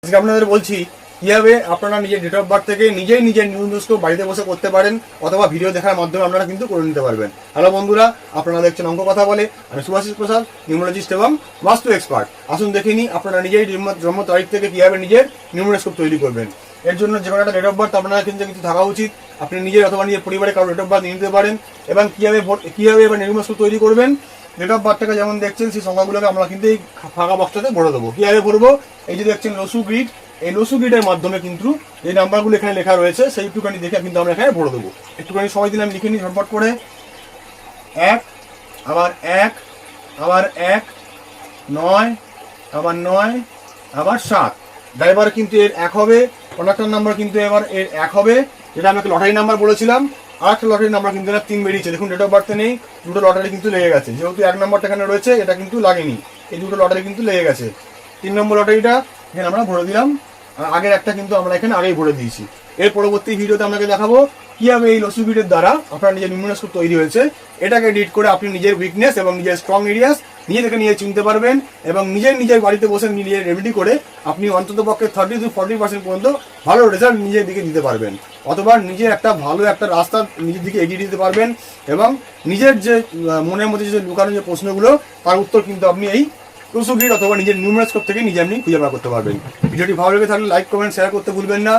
আজকে আপনাদের বলছি কিভাবে আপনারা নিজের ডেট অফ বার্থ থেকে নিজেই নিজের নিউমোস্কোপ বাড়িতে বসে করতে পারেন, অথবা ভিডিও দেখার মাধ্যমে আপনারা কিন্তু করে নিতে পারবেন। হ্যালো বন্ধুরা, আপনারা দেখছেন অঙ্ক কথা বলে। আমি সুভাষিস প্রসাদ, নিউমোলজিস্ট এবং বাস্তু এক্সপার্ট। আসুন দেখে নিই আপনারা নিজেই জন্ম তারিখ থেকে কিভাবে নিজের নিউমোস্কোপ তৈরি করবেন। এর জন্য যে কোনো একটা ডেট অফ বার্থ আপনারা কিন্তু থাকা উচিত। আপনি নিজের অথবা নিজের পরিবারের কারো ডেট অফ বার্থ নিয়ে নিতে পারেন এবং কিভাবে এবার নিউমোস্কোপ তৈরি করবেন। ডেট অফ বার্থটাকে যেমন দেখছেন সেই সংখ্যাগুলোকে আমরা কিন্তু এই ফাঁকা বক্সটাতে ভরে দেবো। কিভাবে ভরবো, এই যে দেখছেন লসু গ্রিড, এই লসু গ্রিডের মাধ্যমে কিন্তু এই নাম্বারগুলো এখানে লেখা রয়েছে সেই একটুখানি দেখে কিন্তু আমরা এখানে ভরে দেবো। একটুখানি সময় দিলে আমি লিখে নিই ঝটপট করে। 1 আবার 1 আবার 1 9 আবার 9 আবার 7। ড্রাইভার কিন্তু এর 1 হবে, কন্ডাক্টর নাম্বার কিন্তু এবার এর 1 হবে, যেটা আমি একটা লটারি নাম্বার বলেছিলাম। আর একটা লটারি নাম্বার কিন্তু এর 3 বেরিয়েছে। দেখুন ডেট অফ বার্থে নেই, দুটো লটারি কিন্তু লেগে গেছে। যেহেতু 1 নম্বরটা এখানে রয়েছে, এটা কিন্তু লাগেনি, এই দুটো লটারি কিন্তু লেগে গেছে। 3 নম্বর লটারিটা এখানে আমরা ভরে দিলাম, আর আগের একটা কিন্তু আমরা এখানে আগেই ভরে দিয়েছি। এর পরবর্তী ভিডিওতে আপনাকে দেখাবো কিভাবে এই লসু গ্রিডের দ্বারা আপনার নিজের নিউমোস্কোপ তৈরি হয়েছে, এটাকে এডিট করে আপনি নিজের উইকনেস এবং নিজের স্ট্রং এরিয়াস নিজে থেকে নিয়ে চিনতে পারবেন এবং নিজের বাড়িতে বসে নিজে রেমেডি করে আপনি অন্তত পক্ষে 30 to 40% পর্যন্ত ভালো রেজাল্ট নিজের দিকে দিতে পারবেন, অথবা নিজের একটা ভালো একটা রাস্তা নিজের দিকে এগিয়ে দিতে পারবেন এবং নিজের যে মনের মধ্যে যে লুকানো যে প্রশ্নগুলো তার উত্তর কিন্তু আপনি এই লসু গ্রিড অথবা নিজের নিউমোস্কোপ থেকে নিজে আপনি খুঁজে বার করতে পারবেন। ভিডিওটি ভালো লেগে থাকলে লাইক কমেন্ট শেয়ার করতে ভুলবেন না।